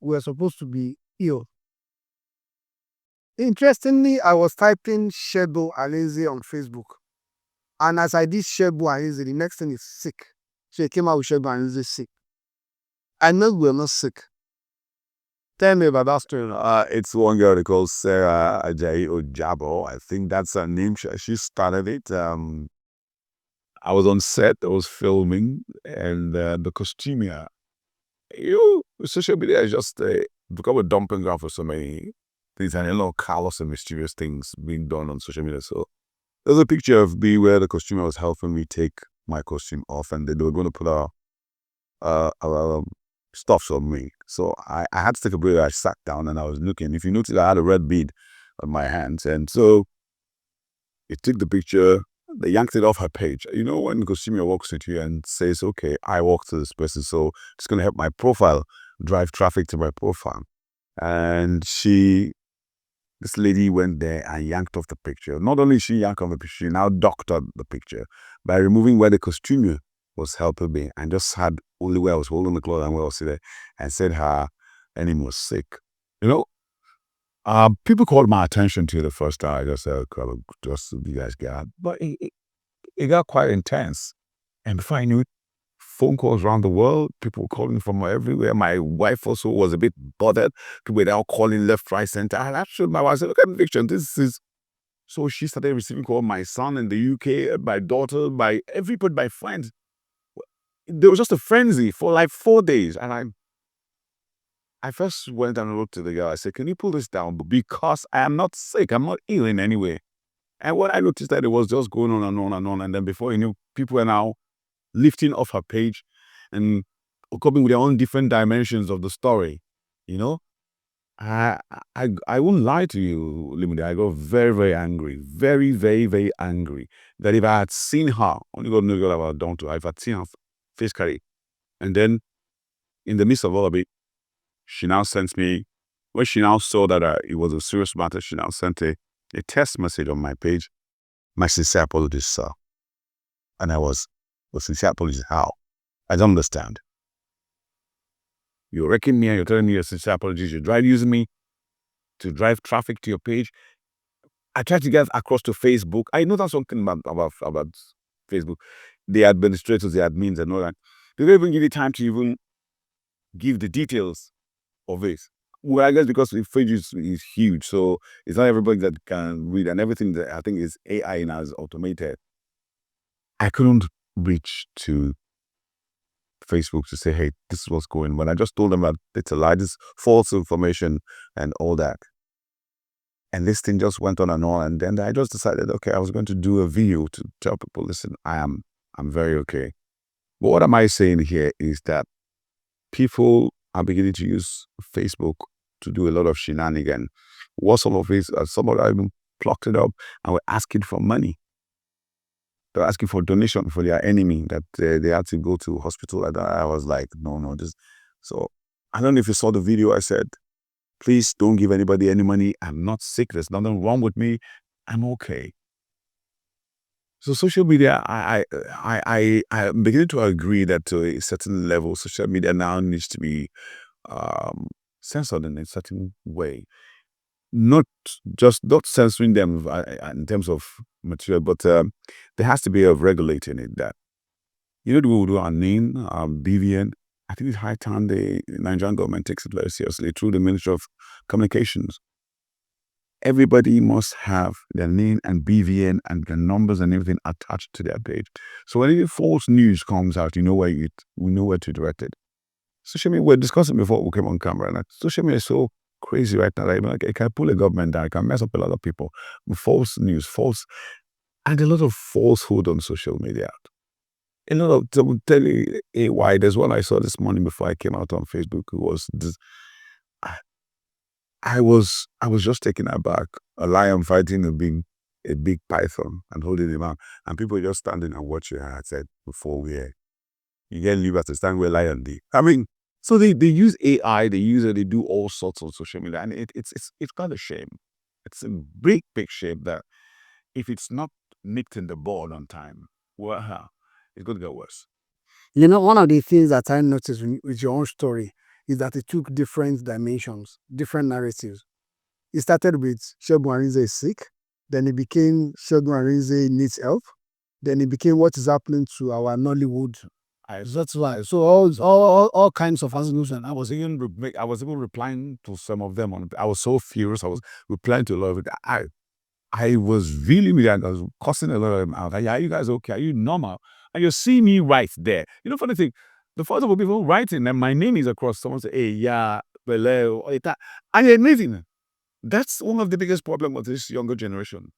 were supposed to be ill. Interestingly, I was typing Segun Arinze on Facebook. And as I did Segun Arinze, the next thing is sick. So it came out with Segun Arinze sick. I know we're not sick. Tell me about that story. It's one girl called Sarah Ajayi Ojabo. I think that's her name. She started it. I was on set. I was filming, and the costumier. Social media is just become a dumping ground for so many things, and a lot of callous and mysterious things being done on social media. So there's a picture of me where the costumer was helping me take my costume off, and they were going to put a stuffs on me. So I had to take a break. I sat down and I was looking. If you notice, I had a red bead on my hands. And so it took the picture, they yanked it off her page. You know, when the consumer walks into you and says, okay, I walk to this person, so it's going to help my profile, drive traffic to my profile. And this lady went there and yanked off the picture. Not only she yanked off the picture, she now doctored the picture by removing where the costumer was helping me and just had only where I was holding the cloth and where I was sitting there, and said her enemy was sick. You know, people called my attention to it the first time. I just said, okay, just you guys got, but it got quite intense. And before I knew it, phone calls around the world, people calling from everywhere. My wife also was a bit bothered. People were now calling left, right, center. And I showed my wife, I said, look at the picture. This is. So she started receiving calls. My son in the UK, my daughter, my everybody, my friends. There was just a frenzy for like 4 days. And I first went and wrote to the girl. I said, can you pull this down? Because I am not sick. I'm not ill in any way. And when I noticed that it was just going on and on and on, and then before you knew, people were now lifting off her page and coming with their own different dimensions of the story. You know, I won't lie to you, Limudi. I got very, very angry, very, very, very angry that if I had seen her, only God knows what I would have done to her. If I'd seen her physically, and then in the midst of all of it, she now sent me. When she now saw that it was a serious matter, she now sent a text message on my page. My sincere apologies, sir. And I was, well, sincere apologies, how? I don't understand. You're wrecking me and you're telling me your sincere apologies. You tried using me to drive traffic to your page. I tried to get across to Facebook. I know that's something about Facebook. The administrators, the admins and all that. They don't even give you time to even give the details of it. Well, I guess because the page is huge, so it's not everybody that can read, and everything that I think is AI now is automated. I couldn't reach to Facebook to say, hey, this is what's going on. But I just told them that it's a lie, this false information and all that. And this thing just went on. And then I just decided, okay, I was going to do a video to tell people, listen, I'm very okay. But what am I saying here is that people are beginning to use Facebook to do a lot of shenanigans. What some of it, some of them even plucked it up and were asking for money. They're asking for donation for their enemy that they had to go to hospital. And I was like, no, this. So I don't know if you saw the video. I said, please don't give anybody any money. I'm not sick. There's nothing wrong with me. I'm okay. So social media, I'm beginning to agree that to a certain level, social media now needs to be censored in a certain way. Not censoring them in terms of material, but there has to be a regulating it. That we will do our name, BVN. I think it's high time the Nigerian government takes it very seriously through the Ministry of Communications. Everybody must have their name and BVN and their numbers and everything attached to their page. So when any false news comes out, we know where to direct it. Social media, we're discussing before we came on camera, and social media is so crazy right now. Like, it can pull a government down, it can mess up a lot of people. False news, and a lot of falsehood on social media. A lot of, to tell you why, there's one I saw this morning before I came out on Facebook. It was this, I was just taken aback. A lion fighting a big python and holding him out, and people just standing and watching. And I said, before you get leave to stand where lion did. I mean, so they use AI, they do all sorts of social media, and it's kind of shame. It's a big shame that if it's not nicked in the bud on time, well, it's going to get worse. One of the things that I noticed with your own story is that it took different dimensions, different narratives. It started with Segun Arinze is sick, then it became Segun Arinze needs help, then it became what is happening to our Nollywood. That's why. So all kinds of fascination. I was even replying to some of them. I was so furious. I was replying to a lot of it. I was really, I was cussing a lot of them out. Like, are you guys okay? Are you normal? And you see me right there. You know, funny thing, the photo of people writing and my name is across. Someone say, hey, yeah, Bele, and you're amazing. That's one of the biggest problems with this younger generation.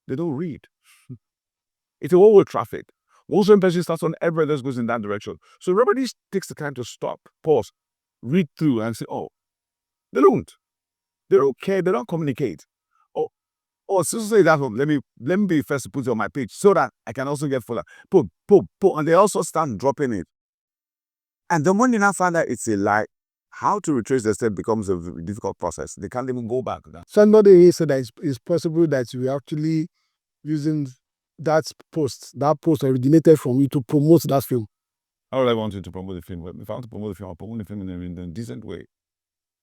They don't read. It's a whole traffic. Once one person starts on, everybody else goes in that direction. So everybody takes the time to stop, pause, read through, and say, oh, they don't. They don't care. They don't communicate. So say that one. Let me be first to put it on my page so that I can also get fuller. Put, and they also start dropping it. And then when you now find out it's a lie, how to retrace the step becomes a difficult process. They can't even go back. Somebody said that it's possible that we actually using that post originated from you to promote that film. How would I want you to promote the film? If I want to promote the film, I'll promote the film in a decent way.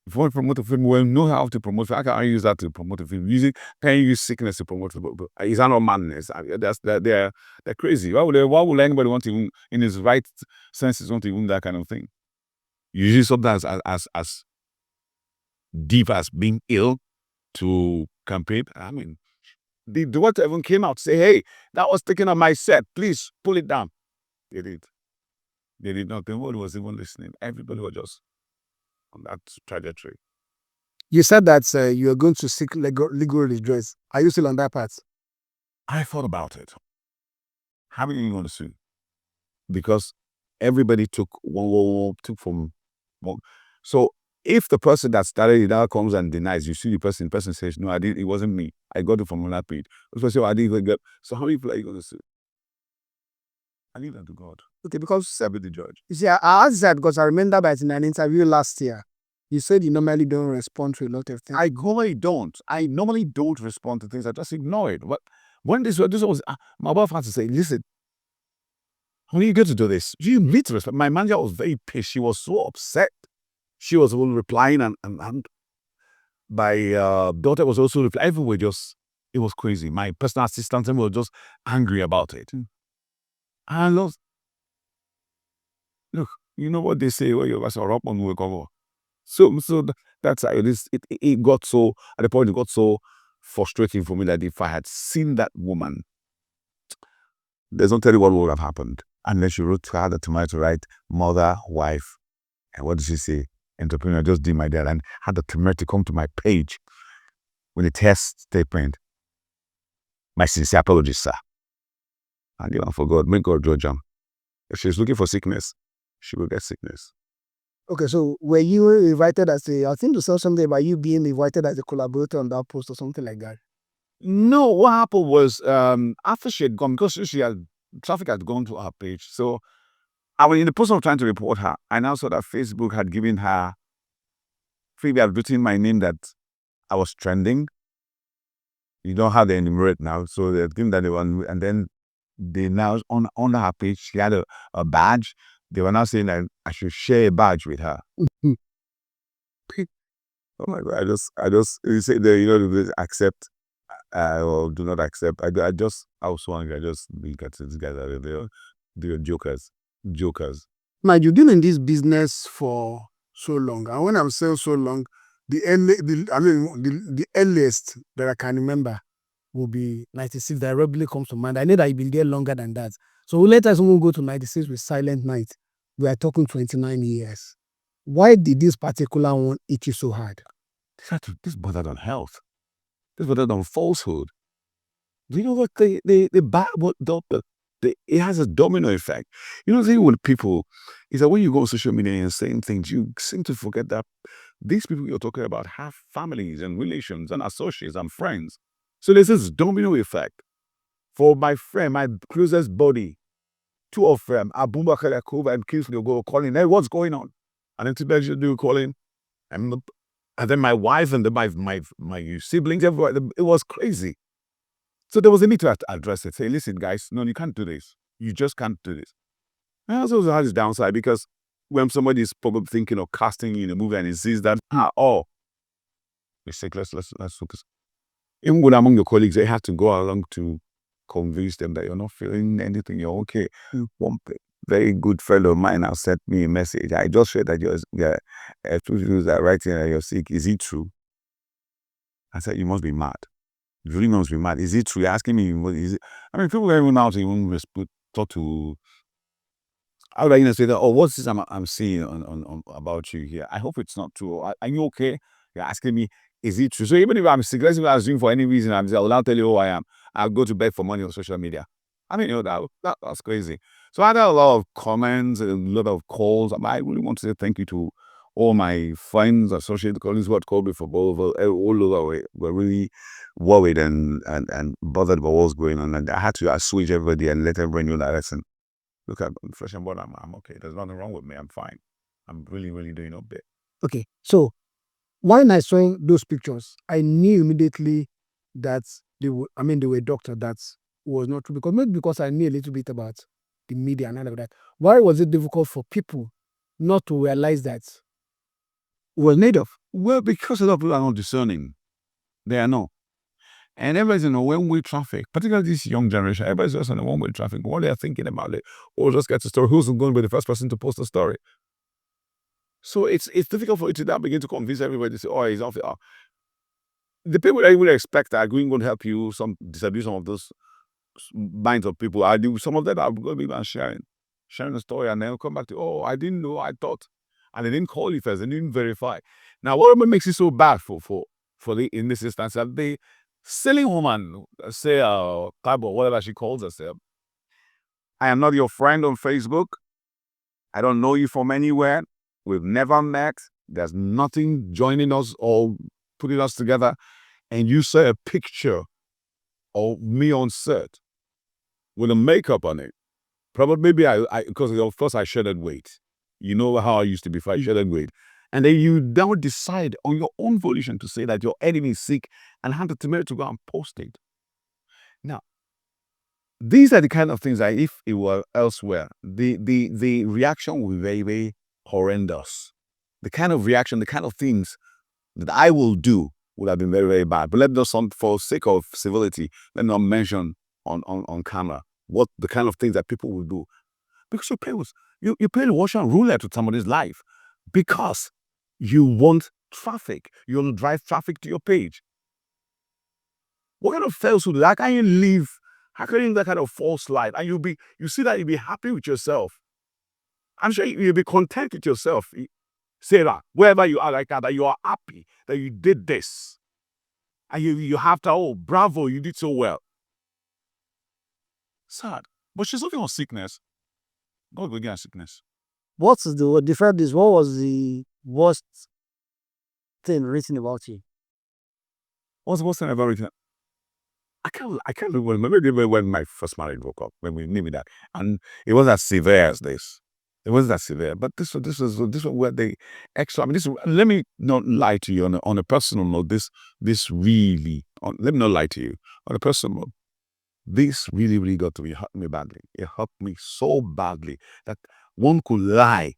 If you want to promote a film, well, know how to promote it. How can I use that to promote a film? Can you use sickness to promote it? Is that not madness? They're crazy. Why would anybody want to even, in his right senses, want to even that kind of thing? Usually sometimes as deep as being ill to campaign. I mean, the director even came out to say, hey, that was taken on my set. Please pull it down. They did. They did not. Nobody was even listening. Everybody was just on that trajectory. You said that you are going to seek legal redress. Are you still on that path? I thought about it. How are you going to sue? Because everybody took from one. So if the person that started it now comes and denies, you see the person says, no, it wasn't me. I got it from another page. So I didn't even get. So how many people are you going to sue? I leave that to God. Okay, because serve the judge. You see, I asked that because I remember that in an interview last year, you said you normally don't respond to a lot of things. I normally don't respond to things. I just ignore it. But when this was, my wife had to say, listen, when you get to do this, you need to respect. My manager was very pissed. She was so upset. She was replying, and my daughter was also replying. Everywhere, it was crazy. My personal assistant were just angry about it. And look, you know what they say, well, you're up on the cover. So that's how it is. It got so, at the point, it got so frustrating for me that if I had seen that woman, there's no telling what would have happened. Unless she wrote her to write mother, wife, and what did she say? Entrepreneur, just did my dad, and had the temerity to come to my page with a test statement. My sincere apologies, sir. And even for God, make God judge them. If she's looking for sickness, she will get sickness. Okay, so were you invited as I think you saw something about you being invited as a collaborator on that post or something like that? No, what happened was after she had gone, because traffic had gone to her page. So I was in the process of trying to report her. I now saw that Facebook had given her, Phoebe had written my name that I was trending. You don't have the enumerate now, so they're giving that one, and then they now on her page she had a badge. They were now saying that I should share a badge with her. Oh my God! I just you say the accept or do not accept. I was so angry. I just look at these guys. They're jokers. Now you've been in this business for so long, and when I'm saying so long, the earliest that I can remember will be 96. That regularly comes to mind. I know that you've been there longer than that. So let us even go to 96 with Silent Night. We are talking 29 years. Why did this particular one hit you so hard? This bothered on health. This bothered on falsehood. Do you know what it has a domino effect. You know the thing with people is that when you go on social media and saying things, you seem to forget that these people you're talking about have families and relations and associates and friends. So there's this domino effect. For my friend, my closest buddy, two of them, Abubakar Yakuba and Kingsley go calling, hey, what's going on? And then today you do calling, and then my wife and my siblings, everybody, it was crazy. So there was a need to address it. Say, listen, guys, no, you can't do this. You just can't do this. And also has its downside because when somebody is probably thinking of casting you in a movie and he sees that, oh, mistake, let's focus. Even when among your colleagues, they have to go along to convince them that you're not feeling anything, you're okay. One very good fellow of mine now sent me a message. I just read that you're two news are writing that you're sick. Is it true? I said, you must be mad. You really must be mad. Is it true? You're asking me, what is it? I mean, people are even now to even talk to. How would I say that? Oh, what's this I'm seeing on about you here? I hope it's not true. Are you okay? You're asking me, is it true? So even if I'm sick, let's say I was doing for any reason, I will now tell you who I am. I'll go to beg for money on social media. I mean, that's crazy. So I got a lot of comments, a lot of calls. I really want to say thank you to all my friends, associated colleagues who had called me for all over. Were really worried and bothered about what's going on. And I had to assuage everybody and let everybody know that, listen, look, I'm fresh and water. I'm okay. There's nothing wrong with me. I'm fine. I'm really, really doing a bit. Okay, so when I saw those pictures, I knew immediately that they were doctor. That was not true, because maybe because I knew a little bit about the media and all of that. Why was it difficult for people not to realize that it was made of? Well, because a lot of people are not discerning. They are not. And everybody's in a one-way traffic, particularly this young generation. Everybody's just in a one-way traffic. What they're thinking about it, or just get the story. Who's going to be the first person to post the story? So it's difficult for you to now begin to convince everybody to say, oh, he's off. The people that you would expect are going to help you disabuse some of those minds of people. Some of them are going to be sharing a story, and then come back to, oh, I didn't know, I thought, and they didn't call you first, they didn't verify. Now, what makes it so bad in this instance, that the silly woman, say Kabo, whatever she calls herself, I am not your friend on Facebook. I don't know you from anywhere. We've never met. There's nothing joining us or putting us together. And you say a picture of me on set with a makeup on it. Probably maybe because of course I shedded weight. You know how I used to be before I shedded weight. And then you now decide on your own volition to say that your enemy is sick and hand it to me to go and post it. Now, these are the kind of things that if it were elsewhere, the reaction would be very, very horrendous. The kind of reaction, the kind of things that I will do would have been very, very bad. But let us, for sake of civility, let not mention on camera what the kind of things that people will do. Because you play Russian roulette with somebody's life because you want traffic. You want to drive traffic to your page. What kind of falsehood? How can you live? How can you live that kind of false life? And you see that you'll be happy with yourself. I'm sure you'll be content with yourself. Say that wherever you are like that you are happy that you did this. And you have to, oh, bravo, you did so well. Sad. But she's looking on sickness. God will get sickness. What is the different is what was the worst thing written about you? What's the worst thing about it? I can't remember. Maybe when my first marriage broke up, when we named that, and it wasn't as severe as this. It wasn't that severe, but this was where they extra. I mean, let me not lie to you on a personal note. Let me not lie to you on a personal note. This really, really got to me. It hurt me badly. It hurt me so badly that one could lie,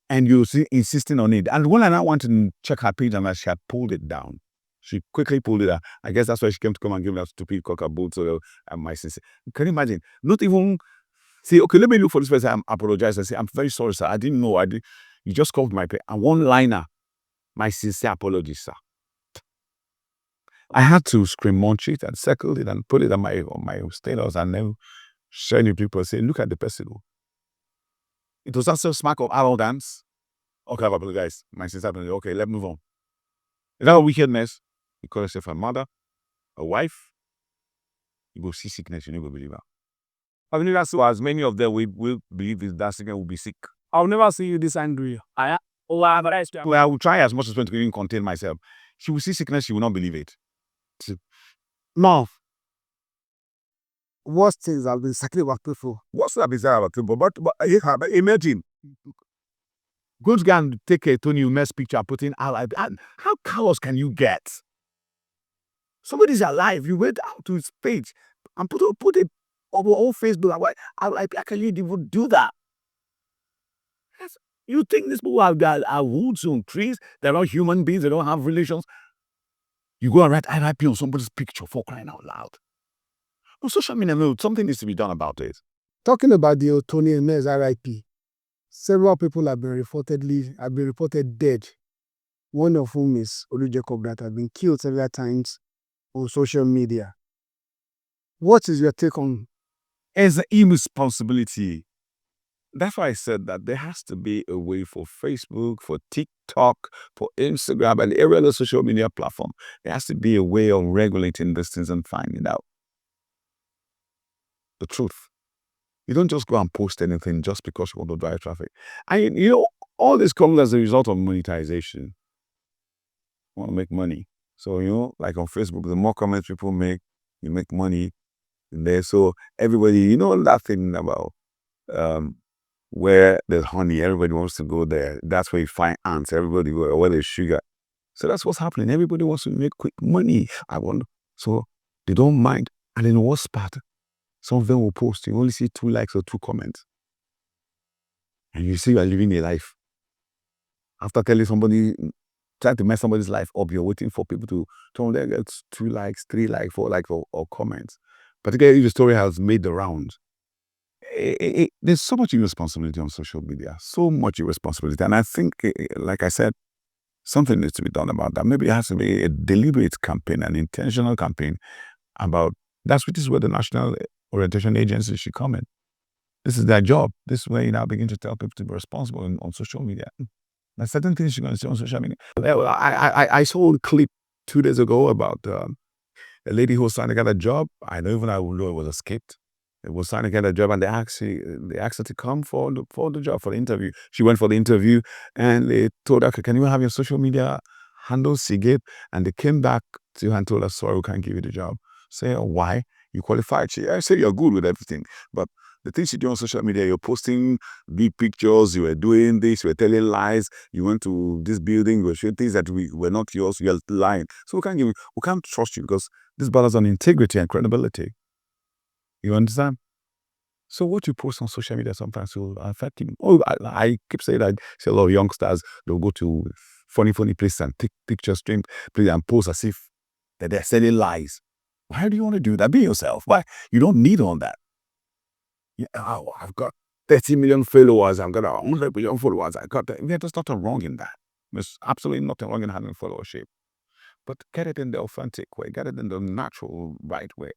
and you see insisting on it. And when I now wanted to check her page, and she had pulled it down. She quickly pulled it out. I guess that's why she came to come and give me that stupid cock-a-boot. So my sincere. Can you imagine? Not even say, okay, let me look for this person. I apologize. I say, I'm very sorry, sir. I didn't know. You just called my pay. And one liner, my sincere apologies, sir. I had to scream munch it and circle it and put it on my status, and then share new people say, look at the person. It was also a smack of arrogance. Okay, I apologize. My sincere apologies. Okay, let's move on. Is that a wickedness? You call yourself a mother, a wife, you go see sickness, you never believe her. I mean, that's why as many of them will believe that sickness will be sick. I'll never see you this angry. I will try as much as possible to even contain myself. She will see sickness, she will not believe it. Now, worst things have been exactly about people. What's that bizarre about people? But imagine going to go and take a Tony Umes picture, putting alive. How callous can you get? Somebody's alive. You went out to his page and put it over Facebook. How can you even do that? You think these people are woods and trees? They're not human beings. They don't have relations. You go and write RIP on somebody's picture for crying out loud. On social media, no, something needs to be done about it. Talking about the Tony Emes RIP, several people have been reported dead. One of whom is Olu Jacob that has been killed several times on social media. What is your take on? As an irresponsibility. That's why I said that there has to be a way for Facebook, for TikTok, for Instagram, and every other social media platform. There has to be a way of regulating these things and finding out the truth. You don't just go and post anything just because you want to drive traffic. And all this comes as a result of monetization. You want to make money. So, like on Facebook, the more comments people make, you make money in there. So everybody, that thing about where there's honey, everybody wants to go there. That's where you find ants. Everybody where there's sugar. So that's what's happening. Everybody wants to make quick money. So they don't mind. And in the worst part, some of them will post. You only see 2 likes or 2 comments. And you see you are living a life. After telling somebody, trying to mess somebody's life up, you're waiting for people to tell them get 2 likes, 3 likes, 4 likes or comments. Particularly if the story has made the rounds. There's so much irresponsibility on social media. So much irresponsibility. And I think, like I said, something needs to be done about that. Maybe it has to be a deliberate campaign, an intentional campaign about this is where the National Orientation Agency should come in. This is their job. This is where you now begin to tell people to be responsible on social media. There's certain things you're going to see on social media. I saw a clip 2 days ago about a lady who was trying to get a job. I don't even know it was a skit. It was trying to get a job, and they asked her to come for the job, for the interview. She went for the interview, and they told her, "Can you have your social media handle?" She gave, and they came back to her and told her, "Sorry, we can't give you the job." Say, "Oh, why? You qualified." I say you're good with everything, but the things you do on social media, you're posting big pictures, you were doing this, you were telling lies, you went to this building, you were showing things that were not yours, you're lying. So we can't trust you because this balances on integrity and credibility. You understand? So what you post on social media sometimes will affect you. Oh, I keep saying that. See a lot of youngsters, they'll go to funny places and take pictures, stream, play and post as if that they're selling lies. Why do you want to do that? Be yourself. Why? You don't need all that. Yeah, oh, I've got 30 million followers. I've got 100 million followers. I got that. There's nothing wrong in that. There's absolutely nothing wrong in having followership. But get it in the authentic way. Get it in the natural, right way.